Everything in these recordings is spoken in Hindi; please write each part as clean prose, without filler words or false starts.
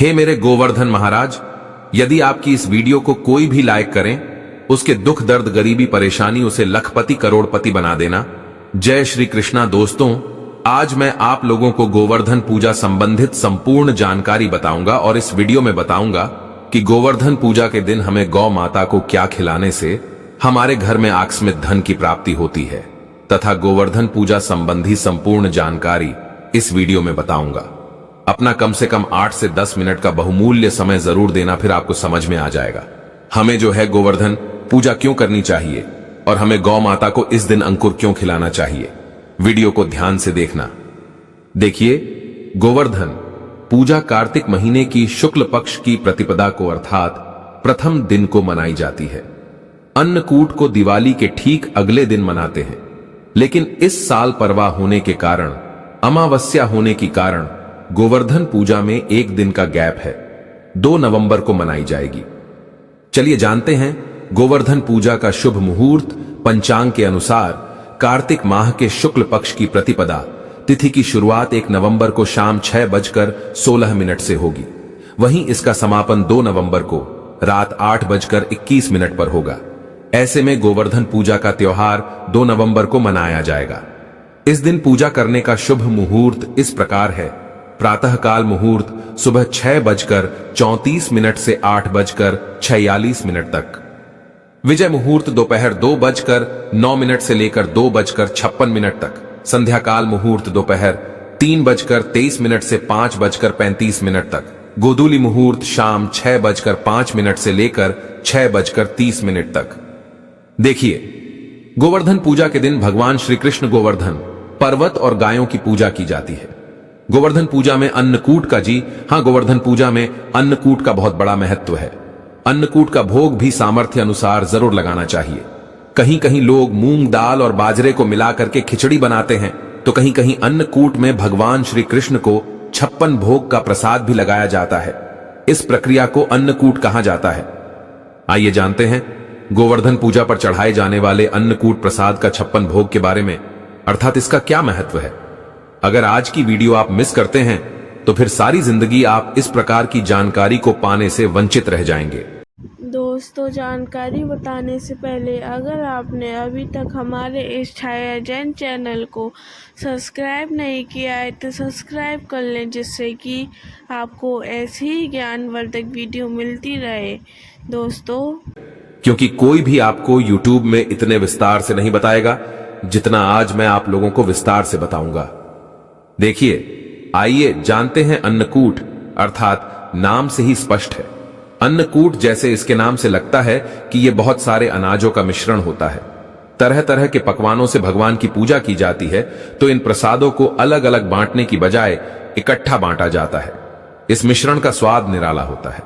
हे मेरे गोवर्धन महाराज, यदि आपकी इस वीडियो को कोई भी लाइक करें, उसके दुख दर्द गरीबी परेशानी उसे लखपति करोड़पति बना देना। जय श्री कृष्णा। दोस्तों, आज मैं आप लोगों को गोवर्धन पूजा संबंधित संपूर्ण जानकारी बताऊंगा और इस वीडियो में बताऊंगा कि गोवर्धन पूजा के दिन हमें गौ माता को क्या खिलाने से हमारे घर में आकस्मिक धन की प्राप्ति होती है, तथा गोवर्धन पूजा संबंधी संपूर्ण जानकारी इस वीडियो में बताऊंगा। अपना कम से कम 8 से 10 मिनट का बहुमूल्य समय जरूर देना, फिर आपको समझ में आ जाएगा हमें जो है गोवर्धन पूजा क्यों करनी चाहिए और हमें गौ माता को इस दिन अंकुर क्यों खिलाना चाहिए। वीडियो को ध्यान से देखना। देखिए, गोवर्धन पूजा कार्तिक महीने की शुक्ल पक्ष की प्रतिपदा को अर्थात प्रथम दिन को मनाई जाती है। अन्नकूट को दिवाली के ठीक अगले दिन मनाते हैं, लेकिन इस साल परवा होने के कारण, अमावस्या होने के कारण गोवर्धन पूजा में एक दिन का गैप है। 2 नवंबर को मनाई जाएगी। चलिए जानते हैं गोवर्धन पूजा का शुभ मुहूर्त। पंचांग के अनुसार कार्तिक माह के शुक्ल पक्ष की प्रतिपदा तिथि की शुरुआत 1 नवंबर को शाम 6:16 से होगी। वहीं इसका समापन 2 नवंबर को रात 8:21 पर होगा। ऐसे में गोवर्धन पूजा का त्योहार 2 नवंबर को मनाया जाएगा। इस दिन पूजा करने का शुभ मुहूर्त इस प्रकार है। प्रातः काल मुहूर्त सुबह 6:34 से 8:46 तक। विजय मुहूर्त दोपहर 2:09 से लेकर 2:56 तक। संध्या काल मुहूर्त दोपहर 3:23 से 5:35 तक। गोधूली मुहूर्त शाम 6:05 से लेकर 6:30 तक। देखिए, गोवर्धन पूजा के दिन भगवान श्री कृष्ण गोवर्धन पर्वत और गायों की पूजा की जाती है। गोवर्धन पूजा में अन्नकूट का गोवर्धन पूजा में अन्नकूट का बहुत बड़ा महत्व है। अन्नकूट का भोग भी सामर्थ्य अनुसार जरूर लगाना चाहिए। कहीं कहीं लोग मूंग दाल और बाजरे को मिलाकर के खिचड़ी बनाते हैं, तो कहीं कहीं अन्नकूट में भगवान श्री कृष्ण को 56 भोग का प्रसाद भी लगाया जाता है। इस प्रक्रिया को अन्नकूट कहा जाता है। आइए जानते हैं गोवर्धन पूजा पर चढ़ाए जाने वाले अन्नकूट प्रसाद का 56 भोग के बारे में, अर्थात इसका क्या महत्व है। अगर आज की वीडियो आप मिस करते हैं तो फिर सारी जिंदगी आप इस प्रकार की जानकारी को पाने से वंचित रह जाएंगे। दोस्तों, जानकारी बताने से पहले अगर आपने अभी तक हमारे इस छाया जैन चैनल को सब्सक्राइब नहीं किया है तो सब्सक्राइब कर लें, जिससे कि आपको ऐसी ही ज्ञानवर्धक वीडियो मिलती रहे। दोस्तों, क्योंकि कोई भी आपको YouTube में इतने विस्तार से नहीं बताएगा जितना आज मैं आप लोगों को विस्तार से बताऊंगा। देखिए, आइए जानते हैं अन्नकूट, अर्थात नाम से ही स्पष्ट है। अन्नकूट जैसे इसके नाम से लगता है कि यह बहुत सारे अनाजों का मिश्रण होता है। तरह तरह के पकवानों से भगवान की पूजा की जाती है, तो इन प्रसादों को अलग अलग बांटने की बजाय इकट्ठा बांटा जाता है। इस मिश्रण का स्वाद निराला होता है।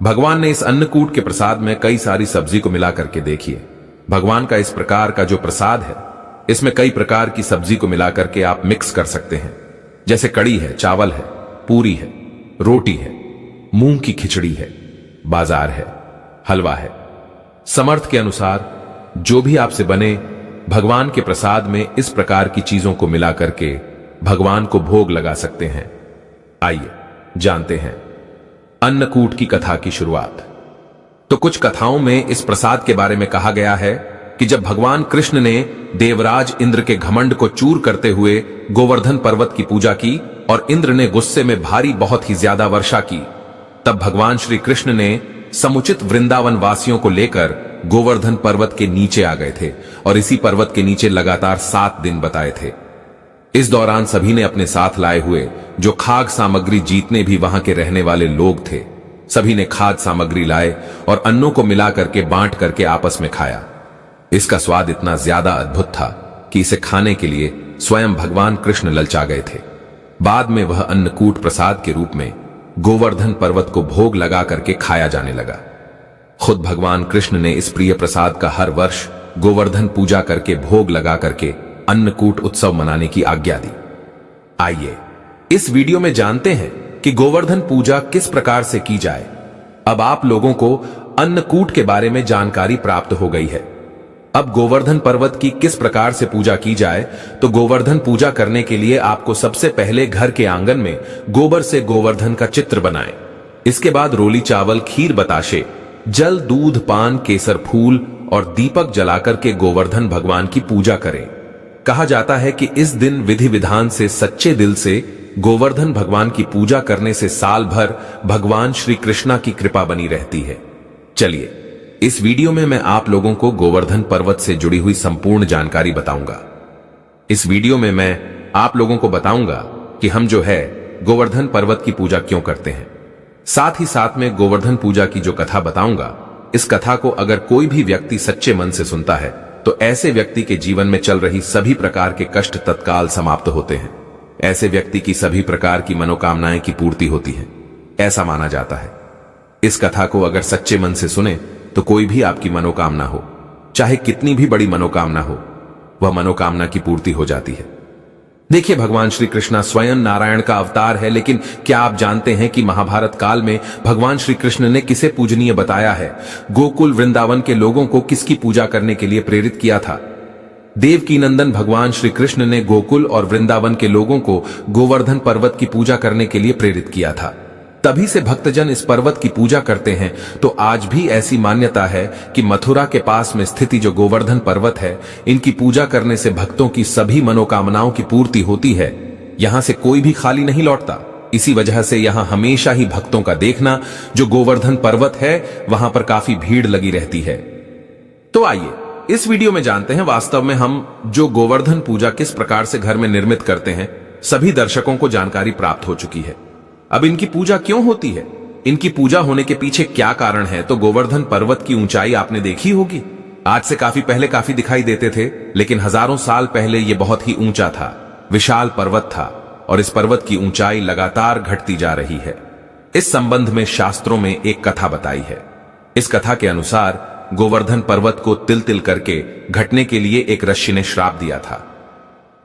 भगवान ने इस अन्नकूट के प्रसाद में कई सारी सब्जी को मिला करके देखिए। भगवान का इस प्रकार का जो प्रसाद है, इसमें कई प्रकार की सब्जी को मिलाकर के आप मिक्स कर सकते हैं, जैसे कड़ी है, चावल है, पूरी है, रोटी है, मूंग की खिचड़ी है, बाजार है, हलवा है। समर्थ के अनुसार जो भी आपसे बने, भगवान के प्रसाद में इस प्रकार की चीजों को मिला करके भगवान को भोग लगा सकते हैं। आइए जानते हैं अन्नकूट की कथा की शुरुआत। तो कुछ कथाओं में इस प्रसाद के बारे में कहा गया है कि जब भगवान कृष्ण ने देवराज इंद्र के घमंड को चूर करते हुए गोवर्धन पर्वत की पूजा की और इंद्र ने गुस्से में भारी बहुत ही ज्यादा वर्षा की, तब भगवान श्री कृष्ण ने समुचित वृंदावन वासियों को लेकर गोवर्धन पर्वत के नीचे आ गए थे और इसी पर्वत के नीचे लगातार 7 दिन बताए थे। इस दौरान सभी ने अपने साथ लाए हुए जो खाद्य सामग्री, जितने भी वहां के रहने वाले लोग थे, सभी ने खाद्य सामग्री लाए और अन्नों को मिला करके बांट करके आपस में खाया। इसका स्वाद इतना ज्यादा अद्भुत था कि इसे खाने के लिए स्वयं भगवान कृष्ण ललचा गए थे। बाद में वह अन्नकूट प्रसाद के रूप में गोवर्धन पर्वत को भोग लगा करके खाया जाने लगा। खुद भगवान कृष्ण ने इस प्रिय प्रसाद का हर वर्ष गोवर्धन पूजा करके भोग लगा करके अन्नकूट उत्सव मनाने की आज्ञा दी। आइए इस वीडियो में जानते हैं कि गोवर्धन पूजा किस प्रकार से की जाए। अब आप लोगों को अन्नकूट के बारे में जानकारी प्राप्त हो गई है। अब गोवर्धन पर्वत की किस प्रकार से पूजा की जाए, तो गोवर्धन पूजा करने के लिए आपको सबसे पहले घर के आंगन में गोबर से गोवर्धन का चित्र बनाएं। इसके बाद रोली चावल, खीर बताशे, जल, दूध, पान, केसर फूल और दीपक जलाकर के गोवर्धन भगवान की पूजा करें। कहा जाता है कि इस दिन विधि विधान से सच्चे दिल से गोवर्धन भगवान की पूजा करने से साल भर भगवान श्री कृष्णा की कृपा बनी रहती है। चलिए, इस वीडियो में मैं आप लोगों को गोवर्धन पर्वत से जुड़ी हुई संपूर्ण जानकारी बताऊंगा। इस वीडियो में मैं आप लोगों को बताऊंगा कि हम जो है गोवर्धन पर्वत की पूजा क्यों करते हैं। साथ ही साथ में गोवर्धन पूजा की जो कथा बताऊंगा, इस कथा को अगर कोई भी व्यक्ति सच्चे मन से सुनता है तो ऐसे व्यक्ति के जीवन में चल रही सभी प्रकार के कष्ट तत्काल समाप्त होते हैं। ऐसे व्यक्ति की सभी प्रकार की मनोकामनाएं की पूर्ति होती है, ऐसा माना जाता है। इस कथा को अगर सच्चे मन से सुने तो कोई भी आपकी मनोकामना हो, चाहे कितनी भी बड़ी मनोकामना हो, वह मनोकामना की पूर्ति हो जाती है। देखिए, भगवान श्री कृष्णा स्वयं नारायण का अवतार है, लेकिन क्या आप जानते हैं कि महाभारत काल में भगवान श्री कृष्ण ने किसे पूजनीय बताया है? गोकुल वृंदावन के लोगों को किसकी पूजा करने के लिए प्रेरित किया था? देवकी नंदन भगवान श्री कृष्ण ने गोकुल और वृंदावन के लोगों को गोवर्धन पर्वत की पूजा करने के लिए प्रेरित किया था। तभी से भक्तजन इस पर्वत की पूजा करते हैं। तो आज भी ऐसी मान्यता है कि मथुरा के पास में स्थिति जो गोवर्धन पर्वत है, इनकी पूजा करने से भक्तों की सभी मनोकामनाओं की पूर्ति होती है। यहां से कोई भी खाली नहीं लौटता। इसी वजह से यहां हमेशा ही भक्तों का देखना, जो गोवर्धन पर्वत है वहां पर काफी भीड़ लगी रहती है। तो आइए इस वीडियो में जानते हैं वास्तव में हम जो गोवर्धन पूजा किस प्रकार से घर में निर्मित करते हैं। सभी दर्शकों को जानकारी प्राप्त हो चुकी है। अब इनकी पूजा क्यों होती है, इनकी पूजा होने के पीछे क्या कारण है? तो गोवर्धन पर्वत की ऊंचाई आपने देखी होगी। आज से काफी पहले काफी दिखाई देते थे, लेकिन हजारों साल पहले यह बहुत ही ऊंचा था, विशाल पर्वत था और इस पर्वत की ऊंचाई लगातार घटती जा रही है। इस संबंध में शास्त्रों में एक कथा बताई है। इस कथा के अनुसार गोवर्धन पर्वत को तिल तिल करके घटने के लिए एक ऋषि ने श्राप दिया था।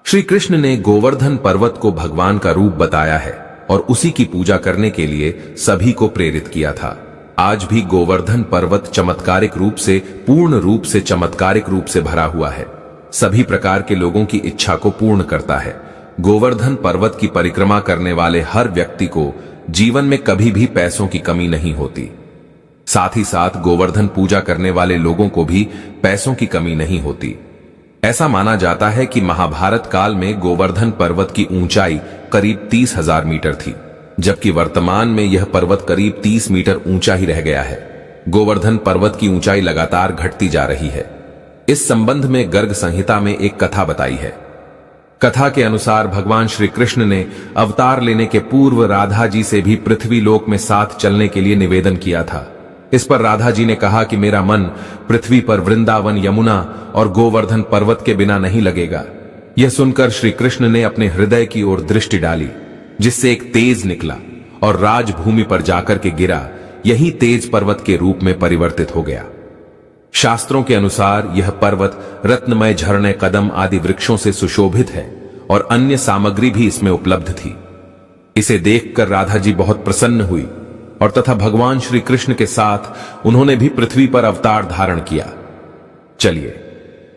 श्री कृष्ण ने गोवर्धन पर्वत को भगवान का रूप बताया है और उसी की पूजा करने के लिए सभी को प्रेरित किया था। आज भी गोवर्धन पर्वत चमत्कारिक रूप से, पूर्ण रूप से चमत्कारिक रूप से भरा हुआ है। सभी प्रकार के लोगों की इच्छा को पूर्ण करता है। गोवर्धन पर्वत की परिक्रमा करने वाले हर व्यक्ति को जीवन में कभी भी पैसों की कमी नहीं होती। साथ ही साथ गोवर्धन पूजा करने वाले लोगों को भी पैसों की कमी नहीं होती। ऐसा माना जाता है कि महाभारत काल में गोवर्धन पर्वत की ऊंचाई करीब 30,000 मीटर थी, जबकि वर्तमान में यह पर्वत करीब 30 मीटर ऊंचा ही रह गया है। गोवर्धन पर्वत की ऊंचाई लगातार घटती जा रही है। इस संबंध में गर्ग संहिता में एक कथा बताई है। कथा के अनुसार भगवान श्री कृष्ण ने अवतार लेने के पूर्व राधा जी से भी पृथ्वी लोक में साथ चलने के लिए निवेदन किया था। इस पर राधा जी ने कहा कि मेरा मन पृथ्वी पर वृंदावन, यमुना और गोवर्धन पर्वत के बिना नहीं लगेगा। यह सुनकर श्री कृष्ण ने अपने हृदय की ओर दृष्टि डाली, जिससे एक तेज निकला और राजभूमि पर जाकर के गिरा। यही तेज पर्वत के रूप में परिवर्तित हो गया। शास्त्रों के अनुसार यह पर्वत रत्नमय झरने, कदम आदि वृक्षों से सुशोभित है और अन्य सामग्री भी इसमें उपलब्ध थी। इसे देखकर राधा जी बहुत प्रसन्न हुई और तथा भगवान श्री कृष्ण के साथ उन्होंने भी पृथ्वी पर अवतार धारण किया। चलिए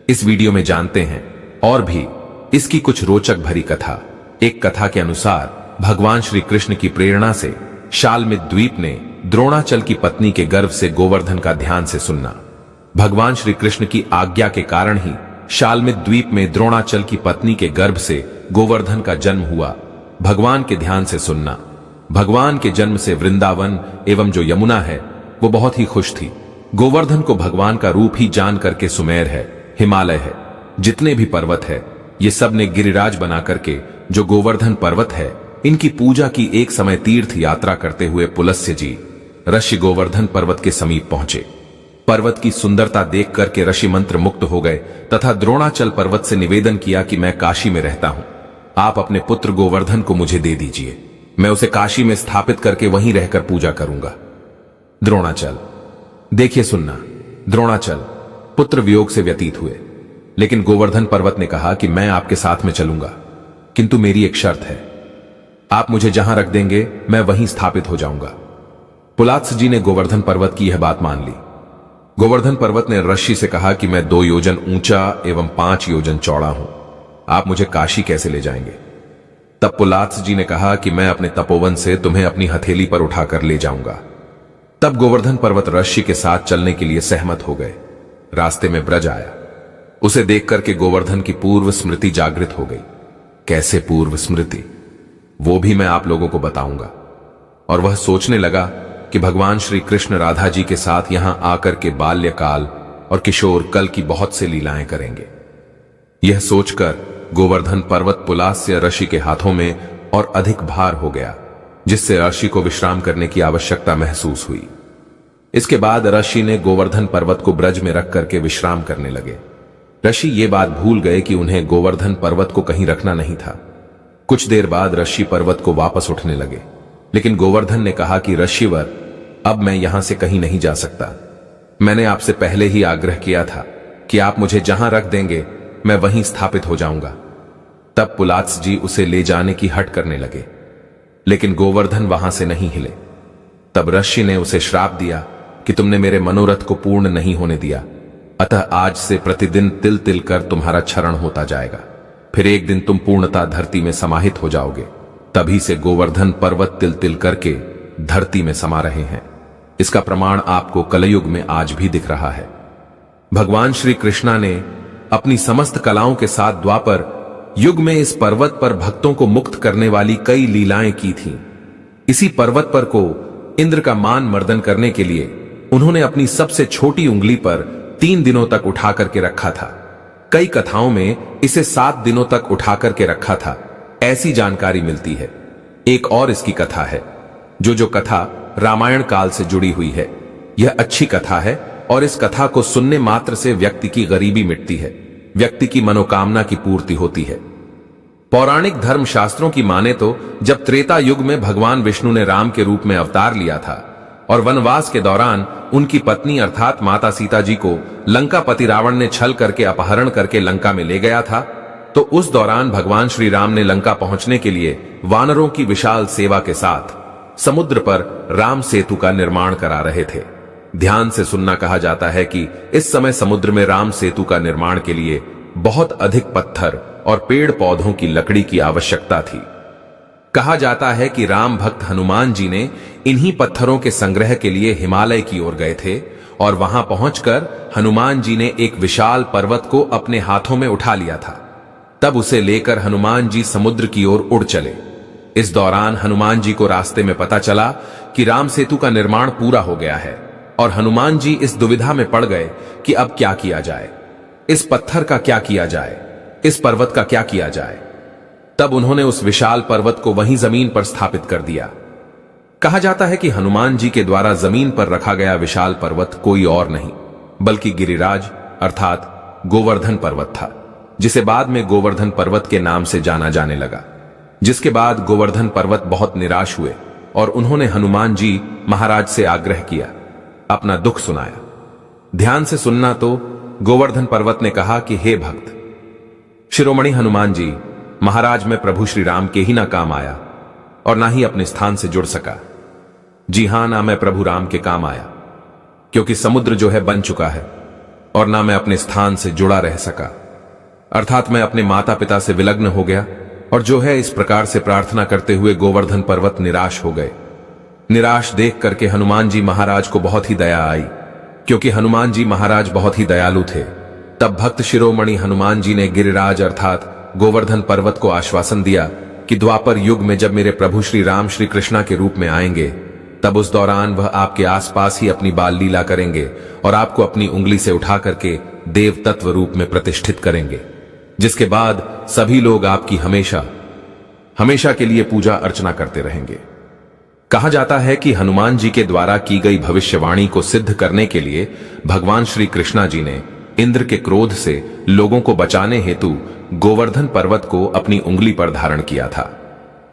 इस वीडियो में जानते हैं और भी इसकी कुछ रोचक भरी कथा। एक कथा के अनुसार भगवान श्री कृष्ण की प्रेरणा से शालमित द्वीप ने द्रोणाचल की पत्नी के गर्भ से गोवर्धन का ध्यान से सुनना। भगवान श्री कृष्ण की आज्ञा के कारण ही शालमित द्वीप में द्रोणाचल की पत्नी के गर्भ से गोवर्धन का जन्म हुआ। भगवान के ध्यान से सुनना। भगवान के जन्म से वृंदावन एवं जो यमुना है वो बहुत ही खुश थी। गोवर्धन को भगवान का रूप ही जान करके सुमेर है, हिमालय है, जितने भी पर्वत है, ये सब ने गिरिराज बना करके जो गोवर्धन पर्वत है, इनकी पूजा की एक समय तीर्थ यात्रा करते हुए पुलस्त्य जी ऋषि गोवर्धन पर्वत के समीप पहुंचे। पर्वत की सुंदरता देख करके ऋषि मंत्र मुक्त हो गए तथा द्रोणाचल पर्वत से निवेदन किया कि मैं काशी में रहता हूं, आप अपने पुत्र गोवर्धन को मुझे दे दीजिए, मैं उसे काशी में स्थापित करके वहीं रहकर पूजा करूंगा। द्रोणाचल, देखिए सुनना, द्रोणाचल पुत्र वियोग से व्यतीत हुए, लेकिन गोवर्धन पर्वत ने कहा कि मैं आपके साथ में चलूंगा, किंतु मेरी एक शर्त है, आप मुझे जहां रख देंगे मैं वहीं स्थापित हो जाऊंगा। पुलात्स जी ने गोवर्धन पर्वत की यह बात मान ली। गोवर्धन पर्वत ने ऋषि से कहा कि मैं 2 योजन ऊंचा एवं 5 योजन चौड़ा हूं, आप मुझे काशी कैसे ले जाएंगे? तब पुलात्स जी ने कहा कि मैं अपने तपोवन से तुम्हें अपनी हथेली पर उठाकर ले जाऊंगा। तब गोवर्धन पर्वत ऋषि के साथ चलने के लिए सहमत हो गए। रास्ते में ब्रज आया। उसे देख करके गोवर्धन की पूर्व स्मृति जागृत हो गई। कैसे पूर्व स्मृति, वो भी मैं आप लोगों को बताऊंगा। और वह सोचने लगा कि भगवान श्री कृष्ण राधा जी के साथ यहां आकर के बाल्यकाल और किशोर कल की बहुत से लीलाएं करेंगे। यह सोचकर गोवर्धन पर्वत पुलास्य ऋषि के हाथों में और अधिक भार हो गया, जिससे ऋषि को विश्राम करने की आवश्यकता महसूस हुई। इसके बाद ऋषि ने गोवर्धन पर्वत को ब्रज में रख करके विश्राम करने लगे। ऋषि ये बात भूल गए कि उन्हें गोवर्धन पर्वत को कहीं रखना नहीं था। कुछ देर बाद ऋषि पर्वत को वापस उठने लगे, लेकिन गोवर्धन ने कहा कि ऋषिवर, अब मैं यहां से कहीं नहीं जा सकता। मैंने आपसे पहले ही आग्रह किया था कि आप मुझे जहां रख देंगे मैं वहीं स्थापित हो जाऊंगा। तब पुलात्स जी उसे ले जाने की हट करने लगे, लेकिन गोवर्धन वहां से नहीं हिले। तब ऋषि ने उसे श्राप दिया कि तुमने मेरे मनोरथ को पूर्ण नहीं होने दिया, अतः आज से प्रतिदिन तिल तिल कर तुम्हारा क्षरण होता जाएगा। फिर एक दिन तुम पूर्णता धरती में समाहित हो जाओगे। तभी से गोवर्धन पर्वत तिल तिल करके धरती में समा रहे हैं। इसका प्रमाण आपको कलयुग में आज भी दिख रहा है। भगवान श्री कृष्णा ने अपनी समस्त कलाओं के साथ द्वापर युग में इस पर्वत पर भक्तों को मुक्त करने वाली कई लीलाएं की थीं। इसी पर्वत पर को इंद्र का मान मर्दन करने के लिए उन्होंने अपनी सबसे छोटी उंगली पर 3 दिनों तक उठा करके रखा था। कई कथाओं में इसे 7 दिनों तक उठा करके रखा था, ऐसी जानकारी मिलती है। एक और इसकी कथा है, जो कथा रामायण काल से जुड़ी हुई है। यह अच्छी कथा है और इस कथा को सुनने मात्र से व्यक्ति की गरीबी मिटती है, व्यक्ति की मनोकामना की पूर्ति होती है। पौराणिक धर्म शास्त्रों की माने तो जब त्रेता युग में भगवान विष्णु ने राम के रूप में अवतार लिया था और वनवास के दौरान उनकी पत्नी अर्थात माता सीता जी को लंकापति रावण ने छल करके अपहरण करके लंका में ले गया था, तो उस दौरान भगवान श्री राम ने लंका पहुंचने के लिए वानरों की विशाल सेवा के साथ समुद्र पर राम सेतु का निर्माण करा रहे थे। ध्यान से सुनना, कहा जाता है कि इस समय समुद्र में राम सेतु का निर्माण के लिए बहुत अधिक पत्थर और पेड़ पौधों की लकड़ी की आवश्यकता थी। कहा जाता है कि राम भक्त हनुमान जी ने इन्हीं पत्थरों के संग्रह के लिए हिमालय की ओर गए थे और वहां पहुंचकर हनुमान जी ने एक विशाल पर्वत को अपने हाथों में उठा लिया था। तब उसे लेकर हनुमान जी समुद्र की ओर उड़ चले। इस दौरान हनुमान जी को रास्ते में पता चला कि राम सेतु का निर्माण पूरा हो गया है और हनुमान जी इस दुविधा में पड़ गए कि अब क्या किया जाए, इस पत्थर का क्या किया जाए, इस पर्वत का क्या किया जाए। तब उन्होंने उस विशाल पर्वत को वहीं जमीन पर स्थापित कर दिया। कहा जाता है कि हनुमान जी के द्वारा जमीन पर रखा गया विशाल पर्वत कोई और नहीं बल्कि गिरिराज अर्थात गोवर्धन पर्वत था, जिसे बाद में गोवर्धन पर्वत के नाम से जाना जाने लगा। जिसके बाद गोवर्धन पर्वत बहुत निराश हुए और उन्होंने हनुमान जी महाराज से आग्रह किया, अपना दुख सुनाया। ध्यान से सुनना, तो गोवर्धन पर्वत ने कहा कि हे भक्त शिरोमणि हनुमान जी, महाराज मैं प्रभु श्री राम के ही ना काम आया और ना ही अपने स्थान से जुड़ सका। जी हां, ना मैं प्रभु राम के काम आया क्योंकि समुद्र जो है बन चुका है, और ना मैं अपने स्थान से जुड़ा रह सका, अर्थात मैं अपने माता पिता से विलग्न हो गया। और जो है इस प्रकार से प्रार्थना करते हुए गोवर्धन पर्वत निराश हो गए। निराश देख करके हनुमान जी महाराज को बहुत ही दया आई, क्योंकि हनुमान जी महाराज बहुत ही दयालु थे। तब भक्त शिरोमणि हनुमान जी ने गिरिराज अर्थात गोवर्धन पर्वत को आश्वासन दिया कि द्वापर युग में जब मेरे प्रभु श्री राम श्री कृष्णा के रूप में आएंगे, तब उस दौरान वह आपके आसपास ही अपनी बाल लीला करेंगे और आपको अपनी उंगली से उठा करके देव तत्व रूप में प्रतिष्ठित करेंगे, जिसके बाद सभी लोग आपकी हमेशा हमेशा के लिए पूजा अर्चना करते रहेंगे। कहा जाता है कि हनुमान जी के द्वारा की गई भविष्यवाणी को सिद्ध करने के लिए भगवान श्री कृष्णा जी ने इंद्र के क्रोध से लोगों को बचाने हेतु गोवर्धन पर्वत को अपनी उंगली पर धारण किया था।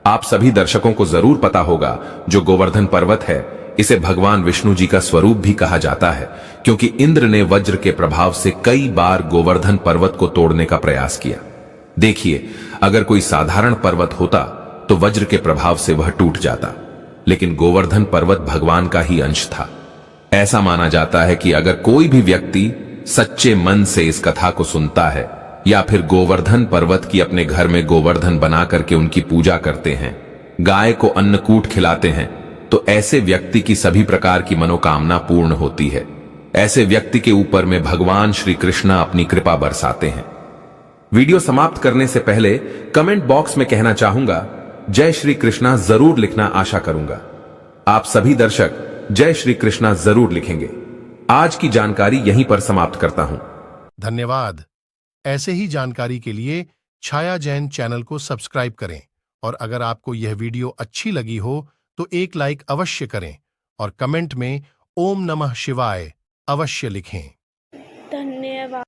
आप सभी दर्शकों को जरूर पता होगा, जो गोवर्धन पर्वत है इसे भगवान विष्णु जी का स्वरूप भी कहा जाता है, क्योंकि इंद्र ने वज्र के प्रभाव से कई बार गोवर्धन पर्वत को तोड़ने का प्रयास किया। देखिए, अगर कोई साधारण पर्वत होता तो वज्र के प्रभाव से वह टूट जाता, लेकिन गोवर्धन पर्वत भगवान का ही अंश था। ऐसा माना जाता है कि अगर कोई भी व्यक्ति सच्चे मन से इस कथा को सुनता है या फिर गोवर्धन पर्वत की अपने घर में गोवर्धन बना करके उनकी पूजा करते हैं, गाय को अन्नकूट खिलाते हैं, तो ऐसे व्यक्ति की सभी प्रकार की मनोकामना पूर्ण होती है। ऐसे व्यक्ति के ऊपर में भगवान श्री कृष्ण अपनी कृपा बरसाते हैं। वीडियो समाप्त करने से पहले कमेंट बॉक्स में कहना चाहूंगा, जय श्री कृष्णा जरूर लिखना आशा करूंगा। आप सभी दर्शक जय श्री कृष्णा जरूर लिखेंगे। आज की जानकारी यहीं पर समाप्त करता हूं। धन्यवाद। ऐसे ही जानकारी के लिए छाया जैन चैनल को सब्सक्राइब करें और अगर आपको यह वीडियो अच्छी लगी हो तो एक लाइक अवश्य करें और कमेंट में ओम नमः शिवाय अवश्य लिखें।